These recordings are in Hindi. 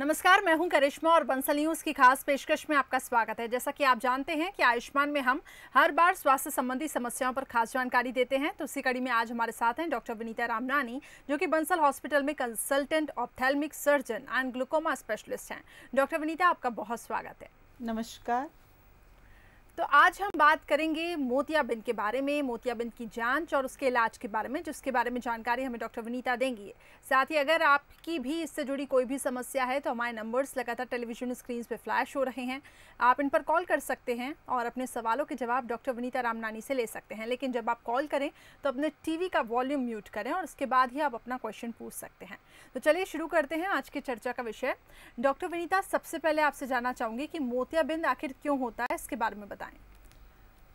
नमस्कार, मैं हूं करिश्मा और बंसल न्यूज की खास पेशकश में आपका स्वागत है। जैसा कि आप जानते हैं कि आयुष्मान में हम हर बार स्वास्थ्य संबंधी समस्याओं पर खास जानकारी देते हैं, तो उसी कड़ी में आज हमारे साथ हैं डॉक्टर विनीता रामनानी, जो कि बंसल हॉस्पिटल में consultant ophthalmic surgeon and glaucoma specialist हैं। डॉक्टर विनीता, आपका बहुत स्वागत है। नमस्कार। तो आज हम बात करेंगे मोतियाबिंद के बारे में, मोतियाबिंद की जांच और उसके इलाज के बारे में, जिसके बारे में जानकारी हमें डॉक्टर विनीता देंगी। साथ ही अगर आपकी भी इससे जुड़ी कोई भी समस्या है तो हमारे नंबर्स लगातार टेलीविजन स्क्रीन पे फ्लैश हो रहे हैं, आप इन पर कॉल कर सकते हैं और अपने सवालों के जवाब डॉक्टर विनीता रामनानी से ले सकते हैं। लेकिन जब आप कॉल करें तो अपने टीवी का वॉल्यूम म्यूट करें और उसके बाद ही आप अपना क्वेश्चन पूछ सकते हैं। तो चलिए शुरू करते हैं आज की चर्चा का विषय। डॉक्टर विनीता, सबसे पहले आपसे जानना चाहूँगी कि मोतियाबिंद आखिर क्यों होता है, इसके बारे में बताएं।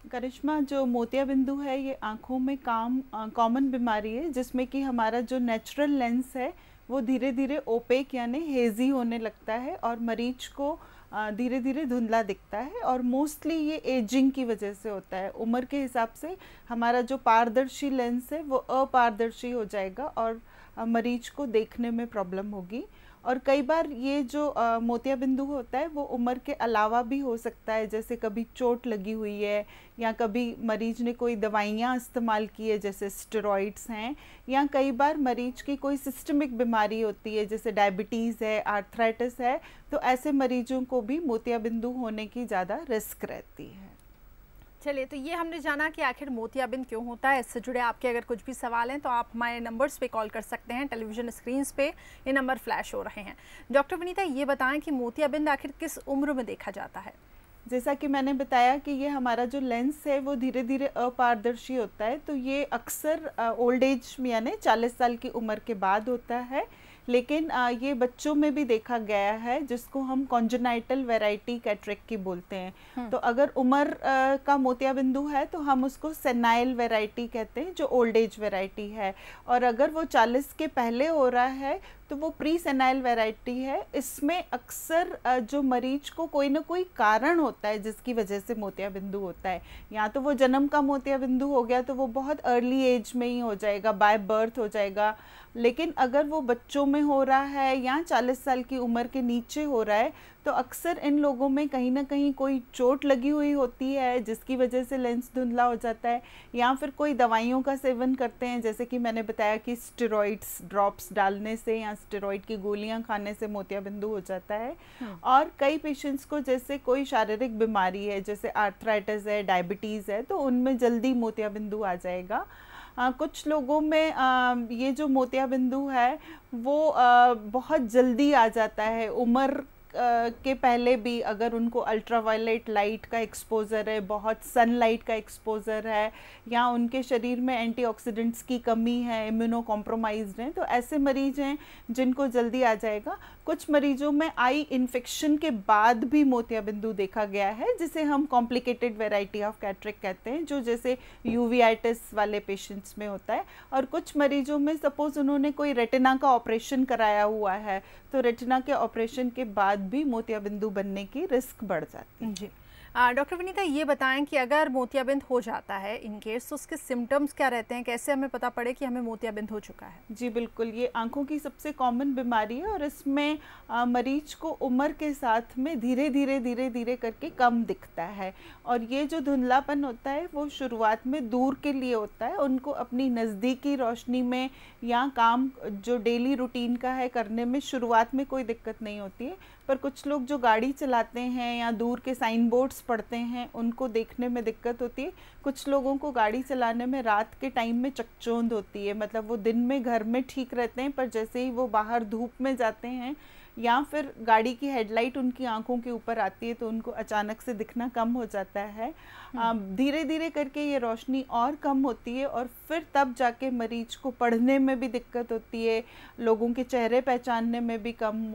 करिश्मा, जो मोतियाबिंदु है ये आँखों में कॉमन बीमारी है, जिसमें कि हमारा जो नेचुरल लेंस है वो धीरे धीरे ओपेक यानी हेजी होने लगता है और मरीज को धीरे धीरे धुंधला दिखता है। और मोस्टली ये एजिंग की वजह से होता है। उम्र के हिसाब से हमारा जो पारदर्शी लेंस है वो अपारदर्शी हो जाएगा और मरीज को देखने में प्रॉब्लम होगी। और कई बार ये जो मोतियाबिंदु होता है वो उम्र के अलावा भी हो सकता है, जैसे कभी चोट लगी हुई है या कभी मरीज ने कोई दवाइयाँ इस्तेमाल की है जैसे स्टेरॉइड्स हैं, या कई बार मरीज की कोई सिस्टमिक बीमारी होती है जैसे डायबिटीज़ है, आर्थराइटिस है, तो ऐसे मरीजों को भी मोतियाबिंदु होने की ज़्यादा रिस्क रहती है। चलिए, तो ये हमने जाना कि आखिर मोतियाबिंद क्यों होता है। इससे जुड़े आपके अगर कुछ भी सवाल हैं तो आप हमारे नंबर्स पे कॉल कर सकते हैं। टेलीविजन स्क्रीन्स पे ये नंबर फ्लैश हो रहे हैं। डॉक्टर विनीता, ये बताएं कि मोतियाबिंद आखिर किस उम्र में देखा जाता है। जैसा कि मैंने बताया कि ये हमारा जो लेंस है वो धीरे धीरे अपारदर्शी होता है, तो ये अक्सर ओल्ड एज में यानी 40 साल की उम्र के बाद होता है। लेकिन ये बच्चों में भी देखा गया है, जिसको हम कॉन्जेनाइटल वैरायटी कैटरेक्ट की बोलते हैं। तो अगर उम्र का मोतियाबिंदु है तो हम उसको सेनाइल वैरायटी कहते हैं, जो ओल्ड एज वैरायटी है। और अगर वो 40 के पहले हो रहा है तो वो प्री सेनाइल वैरायटी है। इसमें अक्सर जो मरीज को कोई ना कोई कारण होता है जिसकी वजह से मोतियाबिंदु होता है। या तो वो जन्म का मोतियाबिंदु हो गया तो वो बहुत अर्ली एज में ही हो जाएगा, बाय बर्थ हो जाएगा। लेकिन अगर वो बच्चों में हो रहा है या 40 साल की उम्र के नीचे हो रहा है तो अक्सर इन लोगों में कहीं ना कहीं कोई चोट लगी हुई होती है जिसकी वजह से लेंस धुंधला हो जाता है, या फिर कोई दवाइयों का सेवन करते हैं, जैसे कि मैंने बताया कि स्टेरॉइड्स ड्रॉप्स डालने से या स्टेरॉइड की गोलियां खाने से मोतियाबिंदु हो जाता है। और कई पेशेंट्स को जैसे कोई शारीरिक बीमारी है जैसे आर्थराइटिस है, डायबिटीज़ है, तो उनमें जल्दी मोतियाबिंदु आ जाएगा। कुछ लोगों में ये जो मोतियाबिंदु है वो बहुत जल्दी आ जाता है। उम्र के पहले भी अगर उनको अल्ट्रावायलेट लाइट का एक्सपोज़र है, बहुत सनलाइट का एक्सपोज़र है, या उनके शरीर में एंटीऑक्सीडेंट्स की कमी है, इम्यूनो कॉम्प्रोमाइज्ड हैं, तो ऐसे मरीज हैं जिनको जल्दी आ जाएगा। कुछ मरीजों में आई इन्फेक्शन के बाद भी मोतियाबिंदु देखा गया है, जिसे हम कॉम्प्लिकेटेड वैरायटी ऑफ कैटरेक्ट कहते हैं, जो जैसे यूवियाटिस वाले पेशेंट्स में होता है। और कुछ मरीजों में सपोज उन्होंने कोई रेटिना का ऑपरेशन कराया हुआ है तो रेटिना के ऑपरेशन के बाद भी मोतियाबिंदु बनने की रिस्क बढ़ जाती है। जी डॉक्टर विनीता, ये बताएं कि अगर मोतियाबिंद हो जाता है इन केस, तो उसके सिम्टम्स क्या रहते हैं, कैसे हमें पता पड़े कि हमें मोतियाबिंद हो चुका है। जी बिल्कुल, ये आंखों की सबसे कॉमन बीमारी है और इसमें मरीज को उम्र के साथ में धीरे धीरे करके कम दिखता है। और ये जो धुंधलापन होता है वो शुरुआत में दूर के लिए होता है, उनको अपनी नज़दीकी रोशनी में या काम जो डेली रूटीन का है करने में शुरुआत में कोई दिक्कत नहीं होती है। पर कुछ लोग जो गाड़ी चलाते हैं या दूर के साइन बोर्ड्स पढ़ते हैं उनको देखने में दिक्कत होती है। कुछ लोगों को गाड़ी चलाने में रात के टाइम में चकचौंध होती है, मतलब वो दिन में घर में ठीक रहते हैं पर जैसे ही वो बाहर धूप में जाते हैं या फिर गाड़ी की हेडलाइट उनकी आंखों के ऊपर आती है तो उनको अचानक से दिखना कम हो जाता है। धीरे धीरे करके ये रोशनी और कम होती है और फिर तब जाके मरीज को पढ़ने में भी दिक्कत होती है, लोगों के चेहरे पहचानने में भी कम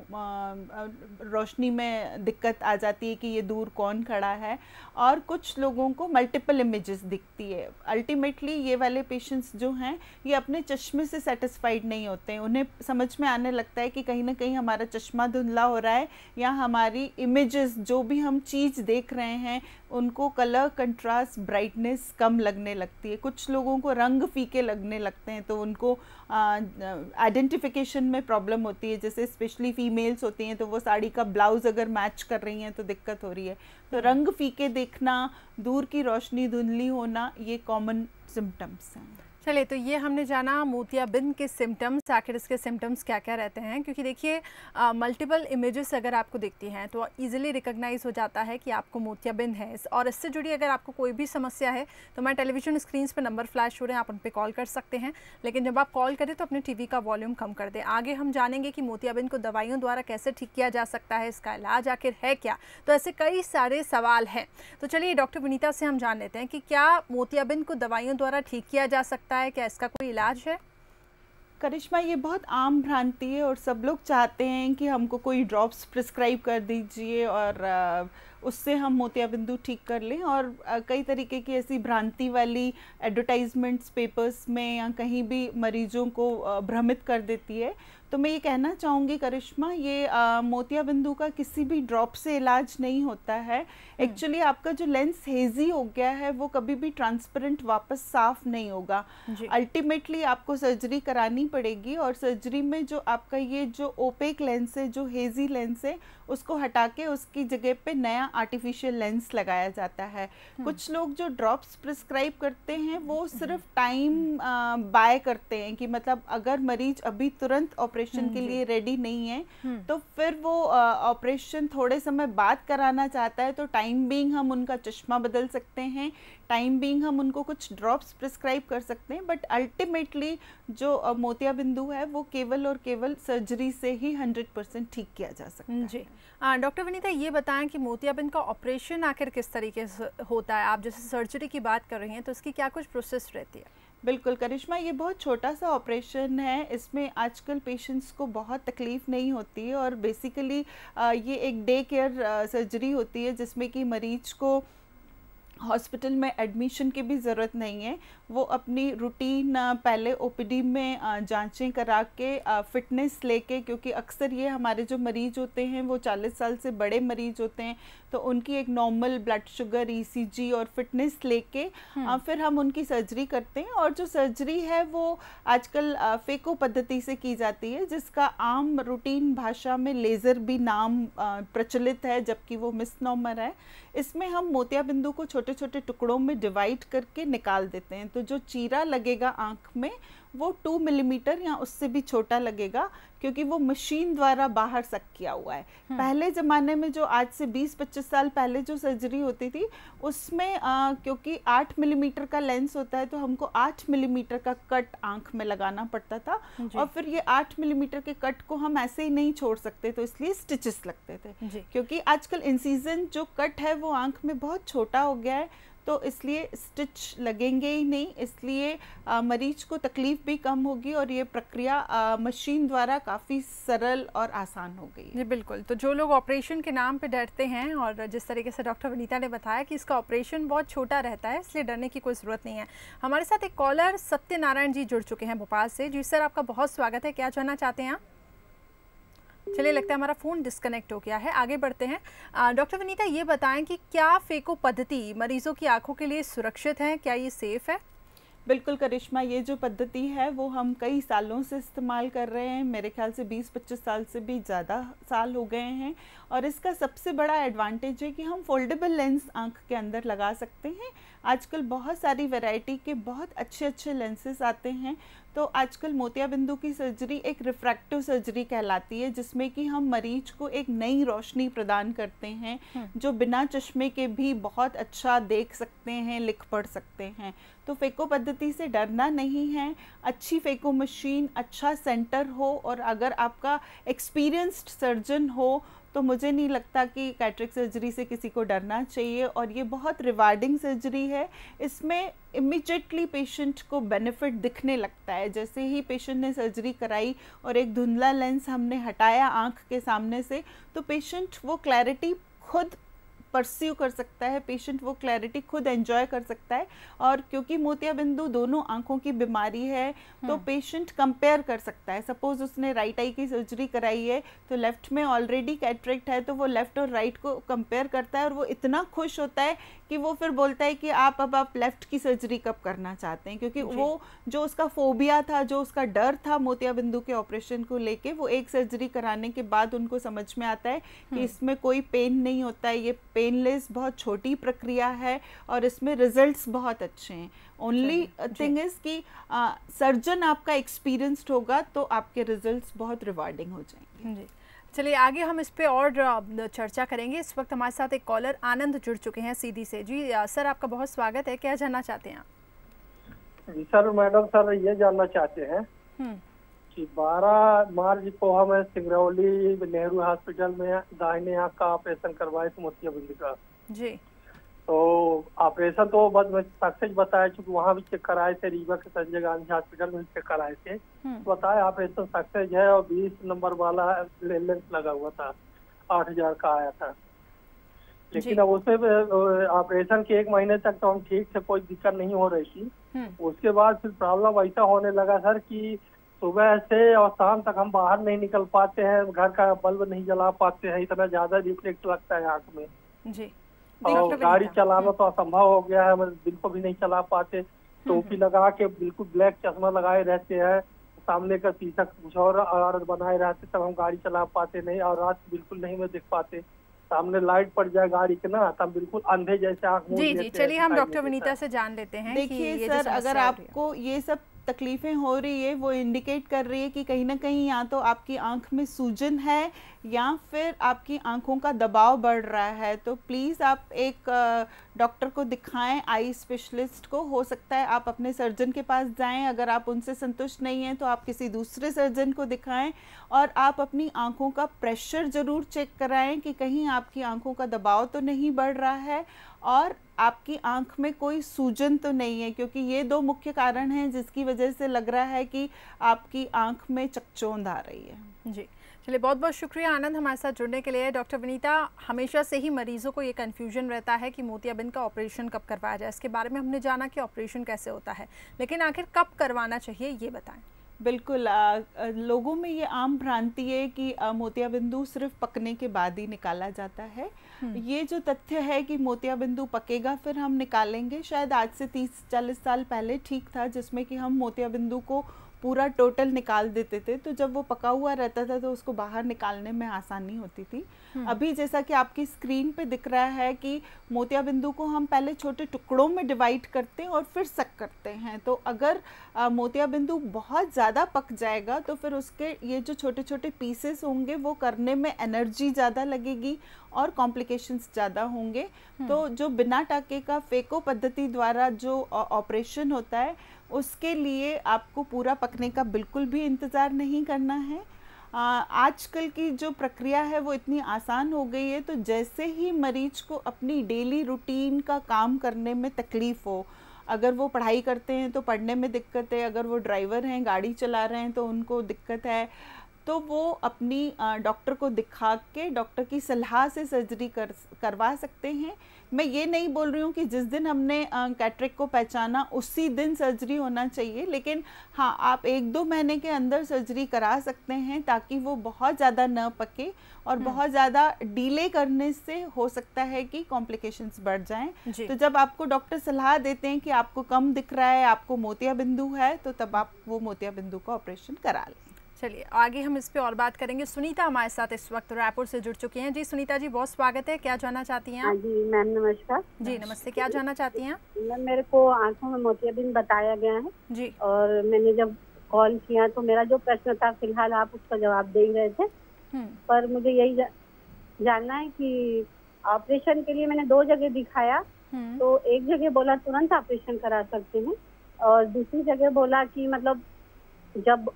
रोशनी में दिक्कत आ जाती है कि ये दूर कौन खड़ा है। और कुछ लोगों को मल्टीपल इमेजेस दिखती है। अल्टीमेटली ये वाले पेशेंट्स जो हैं ये अपने चश्मे से सेटिस्फाइड नहीं होते हैं, उन्हें समझ में आने लगता है कि कहीं ना कहीं हमारा चश्मा धुंधला हो रहा है, या हमारी इमेजेस जो भी हम चीज़ देख रहे हैं उनको कलर कंट्रास्ट ब्राइटनेस कम लगने लगती है। कुछ लोगों को रंग फीके लगने लगते हैं, तो उनको आइडेंटिफिकेशन में प्रॉब्लम होती है। जैसे स्पेशली फीमेल्स होती हैं तो वो साड़ी का ब्लाउज अगर मैच कर रही हैं तो दिक्कत हो रही है। तो रंग फीके देखना, दूर की रोशनी धुंधली होना, ये कॉमन सिम्टम्स हैं। चलिए, तो ये हमने जाना मोतियाबिंद के सिम्टम्स, आखिर इसके सिम्टम्स क्या क्या रहते हैं। क्योंकि देखिए मल्टीपल इमेजेस अगर आपको दिखती हैं तो इजीली रिकॉग्नाइज हो जाता है कि आपको मोतियाबिंद है। और इससे जुड़ी अगर आपको कोई भी समस्या है तो मैं टेलीविजन स्क्रीन पे नंबर फ्लैश हो रहे हैं, आप उन पर कॉल कर सकते हैं। लेकिन जब आप कॉल करें तो अपने टीवी का वॉल्यूम कम कर दें। आगे हम जानेंगे कि मोतियाबिंद को दवाइयों द्वारा कैसे ठीक किया जा सकता है, इसका इलाज आखिर है क्या। तो ऐसे कई सारे सवाल हैं। तो चलिए डॉक्टर विनीता से हम जान लेते हैं कि क्या मोतियाबिंद को दवाइयों द्वारा ठीक किया जा सकता है, क्या इसका कोई इलाज है। करिश्मा, ये बहुत आम भ्रांति है और सब लोग चाहते हैं कि हमको कोई ड्रॉप्स प्रिस्क्राइब कर दीजिए और उससे हम मोतियाबिंद ठीक कर लें। और कई तरीके की ऐसी भ्रांति वाली एडवर्टाइजमेंट्स पेपर्स में या कहीं भी मरीजों को भ्रमित कर देती है। तो मैं ये कहना चाहूँगी करिश्मा, ये मोतियाबिंद का किसी भी ड्रॉप से इलाज नहीं होता है। एक्चुअली आपका जो लेंस हेजी हो गया है वो कभी भी ट्रांसपेरेंट वापस साफ नहीं होगा। अल्टीमेटली आपको सर्जरी करानी पड़ेगी और सर्जरी में जो आपका ये जो ओपेक लेंस है, जो हेजी लेंस है, उसको हटा के उसकी जगह पे नया आर्टिफिशियल लेंस लगाया जाता है। कुछ लोग जो ड्रॉप्स प्रिस्क्राइब करते हैं वो सिर्फ टाइम बाय करते हैं कि मतलब अगर मरीज अभी तुरंत ऑपरेशन के लिए रेडी नहीं है तो फिर वो ऑपरेशन थोड़े समय बाद कराना चाहता है, तो टाइम बीइंग हम उनका चश्मा बदल सकते हैं, टाइम बीइंग हम उनको कुछ ड्रॉप्स प्रिस्क्राइब कर सकते हैं। बट अल्टीमेटली जो मोतियाबिंद है वो केवल और केवल सर्जरी से ही 100% ठीक किया जा सकता है। जी डॉक्टर विनीता, ये बताएं कि मोतियाबिंद का ऑपरेशन आखिर किस तरीके से होता है। आप जैसे सर्जरी की बात कर रही हैं तो इसकी क्या कुछ प्रोसेस रहती है। बिल्कुल करिश्मा, ये बहुत छोटा सा ऑपरेशन है। इसमें आजकल पेशेंट्स को बहुत तकलीफ़ नहीं होती है और बेसिकली ये एक डे केयर सर्जरी होती है जिसमें कि मरीज को हॉस्पिटल में एडमिशन की भी ज़रूरत नहीं है। वो अपनी रूटीन पहले ओपीडी में जांचें करा के फिटनेस लेके, क्योंकि अक्सर ये हमारे जो मरीज़ होते हैं वो 40 साल से बड़े मरीज़ होते हैं, तो उनकी एक नॉर्मल ब्लड शुगर, ईसीजी और फिटनेस लेके फिर हम उनकी सर्जरी करते हैं। और जो सर्जरी है वो आजकल फेको पद्धति से की जाती है, जिसका आम रूटीन भाषा में लेज़र भी नाम प्रचलित है, जबकि वो मिसनॉमर है। इसमें हम मोतियाबिंद को छोटे छोटे टुकड़ों में डिवाइड करके निकाल देते हैं। तो जो चीरा लगेगा आँख में वो 2 मिलीमीटर या उससे भी छोटा लगेगा, क्योंकि वो मशीन द्वारा बाहर सक किया हुआ है। पहले ज़माने में जो आज से 20-25 साल पहले जो सर्जरी होती थी उसमें क्योंकि 8 मिलीमीटर का लेंस होता है तो हमको 8 मिलीमीटर का कट आँख में लगाना पड़ता था। और फिर ये 8 मिलीमीटर के कट को हम ऐसे ही नहीं छोड़ सकते, तो इसलिए स्टिचेस लगते थे। क्योंकि आजकल इंसिजन जो कट है वो आँख में बहुत छोटा हो गया है, तो इसलिए स्टिच लगेंगे ही नहीं, इसलिए मरीज को तकलीफ़ भी कम होगी और ये प्रक्रिया मशीन द्वारा काफ़ी सरल और आसान हो गई है। जी बिल्कुल। तो जो लोग ऑपरेशन के नाम पे डरते हैं, और जिस तरीके से डॉक्टर विनीता ने बताया कि इसका ऑपरेशन बहुत छोटा रहता है, इसलिए डरने की कोई ज़रूरत नहीं है। हमारे साथ एक कॉलर सत्यनारायण जी जुड़ चुके हैं भोपाल से। जी सर, आपका बहुत स्वागत है। क्या जानना चाहते हैं आप? चलिए, लगता है हमारा फ़ोन डिस्कनेक्ट हो गया है। आगे बढ़ते हैं। डॉक्टर विनीता, ये बताएं कि क्या फेको पद्धति मरीजों की आंखों के लिए सुरक्षित है, क्या ये सेफ़ है? बिल्कुल करिश्मा, ये जो पद्धति है वो हम कई सालों से इस्तेमाल कर रहे हैं। मेरे ख्याल से 20-25 साल से भी ज़्यादा साल हो गए हैं। और इसका सबसे बड़ा एडवांटेज है कि हम फोल्डेबल लेंस आँख के अंदर लगा सकते हैं। आजकल बहुत सारी वैरायटी के बहुत अच्छे अच्छे लेंसेज आते हैं। तो आजकल मोतियाबिंद की सर्जरी एक रिफ्रैक्टिव सर्जरी कहलाती है, जिसमें कि हम मरीज को एक नई रोशनी प्रदान करते हैं, जो बिना चश्मे के भी बहुत अच्छा देख सकते हैं, लिख पढ़ सकते हैं। तो फेको पद्धति से डरना नहीं है। अच्छी फेको मशीन, अच्छा सेंटर हो और अगर आपका एक्सपीरियंस्ड सर्जन हो तो मुझे नहीं लगता कि कैटरेक्ट सर्जरी से किसी को डरना चाहिए। और ये बहुत रिवार्डिंग सर्जरी है। इसमें इमीडिएटली पेशेंट को बेनिफिट दिखने लगता है। जैसे ही पेशेंट ने सर्जरी कराई और एक धुंधला लेंस हमने हटाया आँख के सामने से, तो पेशेंट वो क्लैरिटी खुद परस्यू कर सकता है, पेशेंट वो क्लैरिटी खुद एंजॉय कर सकता है। और क्योंकि मोतियाबिंदु दोनों आंखों की बीमारी है तो पेशेंट कंपेयर कर सकता है। सपोज उसने राइट आई की सर्जरी कराई है तो लेफ्ट में ऑलरेडी कैटरेक्ट है, तो वो लेफ्ट और राइट को कंपेयर करता है और वो इतना खुश होता है कि वो फिर बोलता है कि आप लेफ्ट की सर्जरी कब करना चाहते हैं, क्योंकि वो जो उसका फोबिया था, जो उसका डर था मोतियाबिंदु के ऑपरेशन को लेके, वो एक सर्जरी कराने के बाद उनको समझ में आता है कि इसमें कोई पेन नहीं होता है, ये पेनलेस बहुत छोटी प्रक्रिया है और इसमें रिजल्ट्स बहुत अच्छे हैं। ओनली थिंग इज कि सर्जन आपका एक्सपीरियंस्ड होगा तो आपके रिजल्ट्स बहुत रिवार्डिंग हो जाएंगे। जी, चलिए आगे हम इस पे और चर्चा करेंगे। इस वक्त हमारे साथ एक कॉलर आनंद जुड़ चुके हैं सीधी से। जी सर, आपका बहुत स्वागत है, क्या जानना चाहते हैं आप? जी सर, मैडम सर ये जानना चाहते हैं कि 12 मार्च को हम सिंगरौली नेहरू हॉस्पिटल में दाहिने आंख का ऑपरेशन करवाए थे मोतियाबिंद का। जी, तो ऑपरेशन तो बस सक्सेस बताया, चूंकि वहाँ भी चेक कराए थे, रीवा के संजय गांधी हॉस्पिटल में चेक कराए थे, तो बताया ऑपरेशन सक्सेस है और 20 नंबर वाला लेंस लगा हुआ था, 8,000 का आया था। लेकिन अब उसमें ऑपरेशन के 1 महीने तक तो हम ठीक थे, कोई दिक्कत नहीं हो रही थी। उसके बाद फिर प्रॉब्लम ऐसा होने लगा सर कि सुबह से और शाम तक हम बाहर नहीं निकल पाते हैं, घर का बल्ब नहीं जला पाते हैं, इतना ज्यादा रिफ्लेक्ट लगता है आंख में। जी, और गाड़ी चलाना तो असंभव हो गया है, हम दिन को भी नहीं चला पाते। टोपी लगा के बिल्कुल ब्लैक चश्मा लगाए रहते हैं, सामने का शीशा कुछ और बनाए रहते, तब हम गाड़ी चला पाते नहीं, और रात बिल्कुल नहीं में देख पाते। सामने लाइट पड़ जाए गाड़ी के ना, तब बिल्कुल अंधे जैसे आंख। जी, चलिए हम डॉक्टर विनीता से जान लेते हैं। देखिए सर, अगर आपको ये सब तकलीफें हो रही है, वो इंडिकेट कर रही है कि कहीं ना कहीं या तो आपकी आंख में सूजन है या फिर आपकी आंखों का दबाव बढ़ रहा है, तो प्लीज़ आप एक डॉक्टर को दिखाएं, आई स्पेशलिस्ट को। हो सकता है आप अपने सर्जन के पास जाएं, अगर आप उनसे संतुष्ट नहीं हैं तो आप किसी दूसरे सर्जन को दिखाएं, और आप अपनी आंखों का प्रेशर ज़रूर चेक कराएं कि कहीं आपकी आंखों का दबाव तो नहीं बढ़ रहा है और आपकी आंख में कोई सूजन तो नहीं है, क्योंकि ये 2 मुख्य कारण हैं जिसकी वजह से लग रहा है कि आपकी आंख में चकचोंध आ रही है। जी, चलिए बहुत बहुत शुक्रिया आनंद हमारे साथ जुड़ने के लिए। डॉक्टर विनीता, हमेशा से ही मरीजों को ये कन्फ्यूजन रहता है कि मोतियाबिंद का ऑपरेशन कब करवाया जाए। इसके बारे में हमने जाना कि ऑपरेशन कैसे होता है, लेकिन आखिर कब करवाना चाहिए ये बताएं। बिल्कुल, लोगों में ये आम भ्रांति है कि मोतियाबिंदु सिर्फ पकने के बाद ही निकाला जाता है। ये जो तथ्य है कि मोतियाबिंदु पकेगा फिर हम निकालेंगे, शायद आज से 30-40 साल पहले ठीक था, जिसमें कि हम मोतियाबिंदु को पूरा टोटल निकाल देते थे, तो जब वो पका हुआ रहता था तो उसको बाहर निकालने में आसानी होती थी। अभी जैसा कि आपकी स्क्रीन पे दिख रहा है कि मोतियाबिंदु को हम पहले छोटे टुकड़ों में डिवाइड करते हैं और फिर सक करते हैं, तो अगर मोतियाबिंदु बहुत ज़्यादा पक जाएगा तो फिर उसके ये जो छोटे छोटे पीसेस होंगे वो करने में एनर्जी ज़्यादा लगेगी और कॉम्प्लिकेशंस ज़्यादा होंगे। तो जो बिना टाके का फेको पद्धति द्वारा जो ऑपरेशन होता है उसके लिए आपको पूरा पकने का बिल्कुल भी इंतज़ार नहीं करना है। आजकल की जो प्रक्रिया है वो इतनी आसान हो गई है, तो जैसे ही मरीज को अपनी डेली रूटीन का काम करने में तकलीफ़ हो, अगर वो पढ़ाई करते हैं तो पढ़ने में दिक्कत है, अगर वो ड्राइवर हैं गाड़ी चला रहे हैं तो उनको दिक्कत है, तो वो अपनी डॉक्टर को दिखा के डॉक्टर की सलाह से सर्जरी करवा सकते हैं। मैं ये नहीं बोल रही हूँ कि जिस दिन हमने कैटरेक्ट को पहचाना उसी दिन सर्जरी होना चाहिए, लेकिन हाँ, आप 1-2 महीने के अंदर सर्जरी करा सकते हैं ताकि वो बहुत ज़्यादा न पके, और बहुत ज़्यादा डिले करने से हो सकता है कि कॉम्प्लिकेशंस बढ़ जाएं। तो जब आपको डॉक्टर सलाह देते हैं कि आपको कम दिख रहा है, आपको मोतियाबिंदु है, तो तब आप वो मोतियाबिंदु का ऑपरेशन करा लें। चलिए आगे हम इस पे और बात करेंगे। सुनीता हमारे साथ इस वक्त रायपुर से जुड़ चुकी हैं। जी सुनीता जी, बहुत स्वागत है, क्या जानना चाहती हैं आप? जी मैम नमस्कार। जी नमस्ते, क्या जानना चाहती हैं? मैम मेरे को आंखों में मोतियाबिंद बताया गया है जी, और मैंने जब कॉल किया तो मेरा जो प्रश्न था फिलहाल आप उसका जवाब दे ही रहे थे, पर मुझे यही जानना है कि ऑपरेशन के लिए मैंने 2 जगह दिखाया, तो एक जगह बोला तुरंत ऑपरेशन करा सकते हैं और दूसरी जगह बोला कि मतलब जब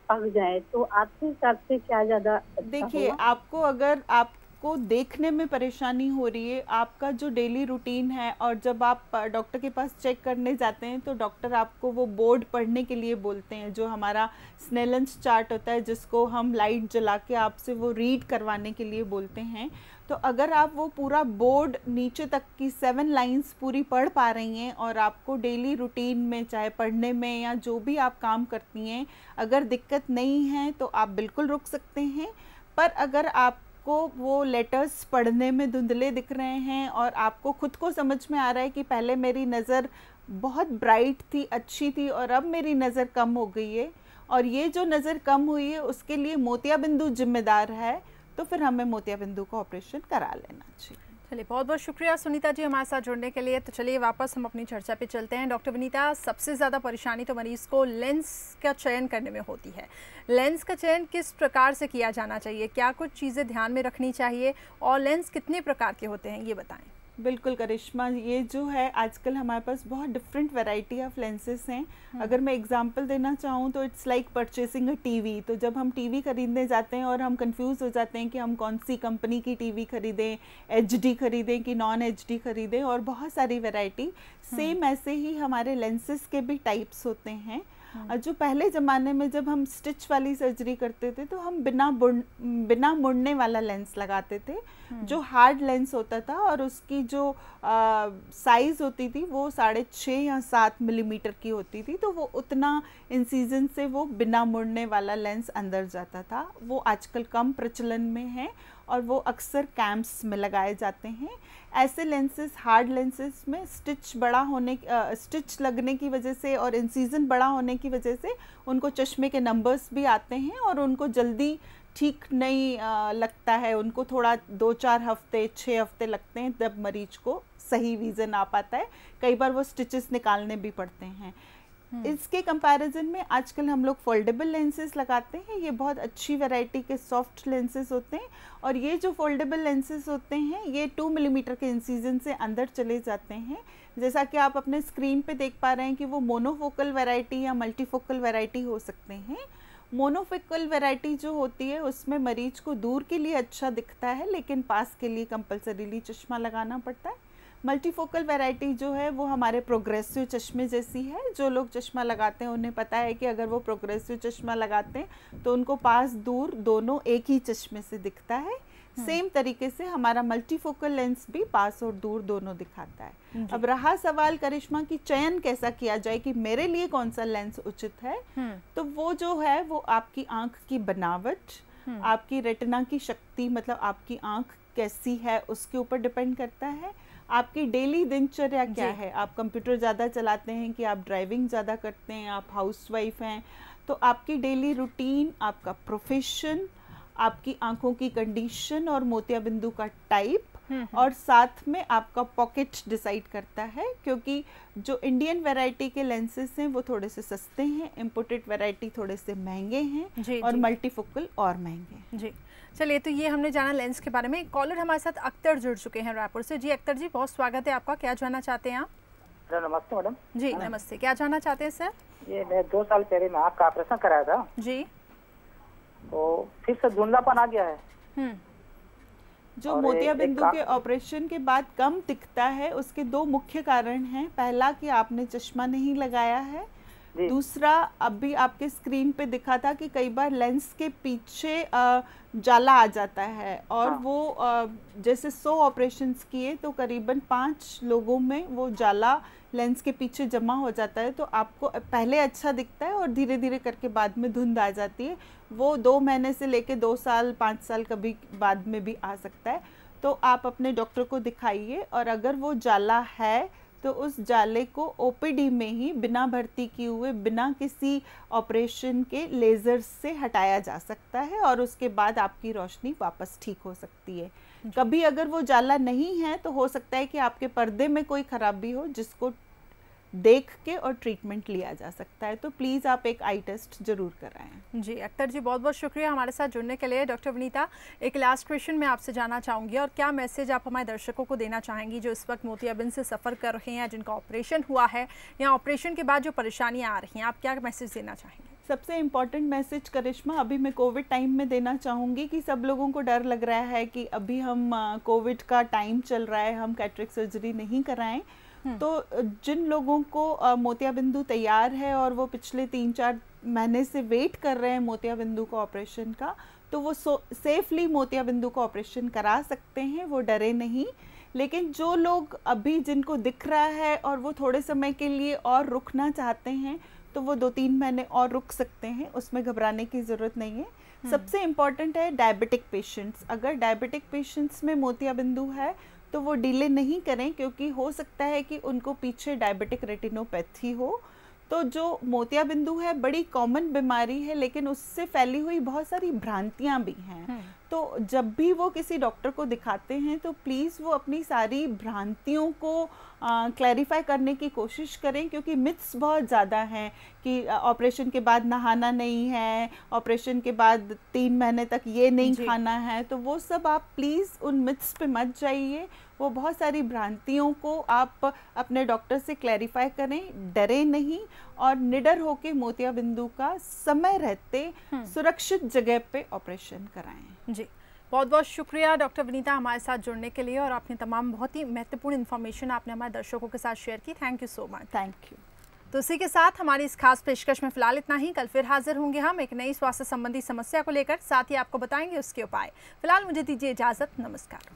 पक जाए, तो आपके हिसाब से क्या ज्यादा अच्छा? देखिए, आपको अगर आपको देखने में परेशानी हो रही है, आपका जो डेली रूटीन है, और जब आप डॉक्टर के पास चेक करने जाते हैं तो डॉक्टर आपको वो बोर्ड पढ़ने के लिए बोलते हैं, जो हमारा स्नेलेंस चार्ट होता है जिसको हम लाइट जला के आपसे वो रीड करवाने के लिए बोलते हैं। तो अगर आप वो पूरा बोर्ड नीचे तक की 7 लाइंस पूरी पढ़ पा रही हैं और आपको डेली रूटीन में चाहे पढ़ने में या जो भी आप काम करती हैं अगर दिक्कत नहीं है तो आप बिल्कुल रुक सकते हैं। पर अगर आपको वो लेटर्स पढ़ने में धुंधले दिख रहे हैं और आपको खुद को समझ में आ रहा है कि पहले मेरी नज़र बहुत ब्राइट थी, अच्छी थी और अब मेरी नज़र कम हो गई है और ये जो नज़र कम हुई है उसके लिए मोतियाबिंदु जिम्मेदार है, तो फिर हमें मोतियाबिंदु का ऑपरेशन करा लेना चाहिए। चलिए, बहुत बहुत शुक्रिया सुनीता जी हमारे साथ जुड़ने के लिए। तो चलिए वापस हम अपनी चर्चा पे चलते हैं। डॉक्टर विनीता, सबसे ज़्यादा परेशानी तो मरीज़ को लेंस का चयन करने में होती है। लेंस का चयन किस प्रकार से किया जाना चाहिए, क्या कुछ चीज़ें ध्यान में रखनी चाहिए और लेंस कितने प्रकार के होते हैं, ये बताएं। बिल्कुल करिश्मा, ये जो है आजकल हमारे पास बहुत डिफरेंट वैरायटी ऑफ लेंसेज हैं। अगर मैं एग्जांपल देना चाहूँ तो it's like purchasing a TV. तो जब हम टीवी खरीदने जाते हैं और हम कंफ्यूज हो जाते हैं कि हम कौन सी कंपनी की टीवी खरीदें, एचडी खरीदें कि नॉन एचडी खरीदें, और बहुत सारी वैरायटी। सेम ऐसे ही हमारे लेंसेज के भी टाइप्स होते हैं। जो पहले ज़माने में जब हम स्टिच वाली सर्जरी करते थे तो हम बिना मुड़ने वाला लेंस लगाते थे, जो हार्ड लेंस होता था और उसकी जो साइज़ होती थी वो 6.5 या 7 मिलीमीटर की होती थी। तो वो उतना इंसिजन से वो बिना मुड़ने वाला लेंस अंदर जाता था। वो आजकल कम प्रचलन में है और वो अक्सर कैंप्स में लगाए जाते हैं। ऐसे लेंसेज, हार्ड लेंसेज में स्टिच लगने की वजह से और इंसिजन बड़ा होने की वजह से उनको चश्मे के नंबर्स भी आते हैं और उनको जल्दी ठीक नहीं लगता है। उनको थोड़ा 2-4 हफ्ते, 6 हफ्ते लगते हैं तब मरीज को सही विज़न आ पाता है। कई बार वो स्टिचेस निकालने भी पड़ते हैं। इसके कंपैरिजन में आजकल हम लोग फोल्डेबल लेंसेज लगाते हैं। ये बहुत अच्छी वैरायटी के सॉफ्ट लेंसेज होते हैं और ये जो फोल्डेबल लेंसेज होते हैं ये 2 मिलीमीटर के इंसिजन से अंदर चले जाते हैं। जैसा कि आप अपने स्क्रीन पे देख पा रहे हैं कि वो मोनोफोकल वैरायटी या मल्टीफोकल वैरायटी हो सकते हैं। मोनोफोकल वैरायटी जो होती है उसमें मरीज को दूर के लिए अच्छा दिखता है लेकिन पास के लिए कंपलसरीली चश्मा लगाना पड़ता है। मल्टीफोकल वैरायटी जो है वो हमारे प्रोग्रेसिव चश्मे जैसी है। जो लोग चश्मा लगाते हैं उन्हें पता है कि अगर वो प्रोग्रेसिव चश्मा लगाते हैं तो उनको पास दूर दोनों एक ही चश्मे से दिखता है। सेम तरीके से हमारा मल्टीफोकल लेंस भी पास और दूर दोनों दिखाता है। अब रहा सवाल करिश्मा की चयन कैसा किया जाए कि मेरे लिए कौन सा लेंस उचित है, तो वो जो है वो आपकी आंख की बनावट, आपकी रेटिना की शक्ति, मतलब आपकी आंख कैसी है उसके ऊपर डिपेंड करता है। आपकी डेली दिनचर्या क्या है, आप कंप्यूटर ज़्यादा चलाते हैं कि आप ड्राइविंग ज़्यादा करते हैं, आप हाउसवाइफ हैं, तो आपकी डेली रूटीन, आपका प्रोफेशन, आपकी आंखों की कंडीशन और मोतियाबिंदु का टाइप और साथ में आपका पॉकेट डिसाइड करता है। क्योंकि जो इंडियन वैरायटी के लेंसेज हैं वो थोड़े से सस्ते हैं, इम्पोर्टेड वैरायटी थोड़े से महंगे हैं और मल्टीफोकल और महंगे हैं। जी, चलिए, तो ये हमने जाना लेंस के बारे में। एक कॉलर हमारे साथ अख्तर जुड़ चुके हैं रायपुर से। जी अख्तर जी, बहुत स्वागत है आपका। क्या जानना चाहते हैं आप? नमस्ते मैडम। जी नमस्ते, क्या जानना चाहते हैं सर? ये मैं 2 साल पहले में आँख का ऑपरेशन कराया था जी, तो फिर से धुंधलापन आ गया है। जो मोतियाबिंदु के ऑपरेशन के बाद कम दिखता है उसके 2 मुख्य कारण हैं। पहला कि आपने चश्मा नहीं लगाया है, दूसरा अभी आपके स्क्रीन पे दिखा था कि कई बार लेंस के पीछे जाला आ जाता है और वो जैसे 100 ऑपरेशंस किए तो करीबन 5 लोगों में वो जाला लेंस के पीछे जमा हो जाता है। तो आपको पहले अच्छा दिखता है और धीरे धीरे करके बाद में धुंध आ जाती है। वो 2 महीने से लेके 2 साल 5 साल कभी बाद में भी आ सकता है। तो आप अपने डॉक्टर को दिखाइए और अगर वो जाला है तो उस जाले को ओपीडी में ही बिना भर्ती किए हुए, बिना किसी ऑपरेशन के लेज़र से हटाया जा सकता है और उसके बाद आपकी रोशनी वापस ठीक हो सकती है। कभी अगर वो जाला नहीं है तो हो सकता है कि आपके पर्दे में कोई खराबी हो जिसको देख के और ट्रीटमेंट लिया जा सकता है। तो प्लीज़ आप एक आई टेस्ट जरूर कराएं। जी अख्तर जी, बहुत बहुत शुक्रिया हमारे साथ जुड़ने के लिए। डॉक्टर विनीता, एक लास्ट क्वेश्चन मैं आपसे जानना चाहूँगी, और क्या मैसेज आप हमारे दर्शकों को देना चाहेंगी जो इस वक्त मोतियाबिंद से सफ़र कर रहे हैं, जिनका ऑपरेशन हुआ है या ऑपरेशन के बाद जो परेशानियाँ आ रही हैं, आप क्या मैसेज देना चाहेंगे? सबसे इम्पॉर्टेंट मैसेज करिश्मा अभी मैं कोविड टाइम में देना चाहूँगी कि सब लोगों को डर लग रहा है कि अभी हम कोविड का टाइम चल रहा है, हम कैटरेक्ट सर्जरी नहीं कराएं। तो जिन लोगों को मोतियाबिंदु तैयार है और वो पिछले 3-4 महीने से वेट कर रहे हैं मोतियाबिंदु का ऑपरेशन का, तो वो सेफली मोतियाबिंदु का ऑपरेशन करा सकते हैं, वो डरे नहीं। लेकिन जो लोग अभी जिनको दिख रहा है और वो थोड़े समय के लिए और रुकना चाहते हैं तो वो 2-3 महीने और रुक सकते हैं, उसमें घबराने की ज़रूरत नहीं है। सबसे इम्पॉर्टेंट है डायबिटिक पेशेंट्स, अगर डायबिटिक पेशेंट्स में मोतियाबिंदु है तो वो डिले नहीं करें, क्योंकि हो सकता है कि उनको पीछे डायबिटिक रेटिनोपैथी हो। तो जो मोतियाबिंदु है बड़ी कॉमन बीमारी है, लेकिन उससे फैली हुई बहुत सारी भ्रांतियां भी हैं। तो जब भी वो किसी डॉक्टर को दिखाते हैं तो प्लीज़ वो अपनी सारी भ्रांतियों को क्लैरिफाई करने की कोशिश करें, क्योंकि मिथ्स बहुत ज़्यादा हैं कि ऑपरेशन के बाद नहाना नहीं है, ऑपरेशन के बाद 3 महीने तक ये नहीं खाना है। तो वो सब आप प्लीज़ उन मिथ्स पे मत जाइए। वो बहुत सारी भ्रांतियों को आप अपने डॉक्टर से क्लैरिफाई करें, डरे नहीं और निडर होके मोतियाबिंदु का समय रहते सुरक्षित जगह पे ऑपरेशन कराएं। जी, बहुत बहुत शुक्रिया डॉक्टर विनीता हमारे साथ जुड़ने के लिए, और आपने तमाम बहुत ही महत्वपूर्ण इन्फॉर्मेशन आपने हमारे दर्शकों के साथ शेयर की। Thank you so much. Thank you. तो इसी के साथ हमारी इस खास पेशकश में फिलहाल इतना ही। कल फिर हाजिर होंगे हम एक नई स्वास्थ्य संबंधी समस्या को लेकर, साथ ही आपको बताएंगे उसके उपाय। फिलहाल मुझे दीजिए इजाज़त, नमस्कार।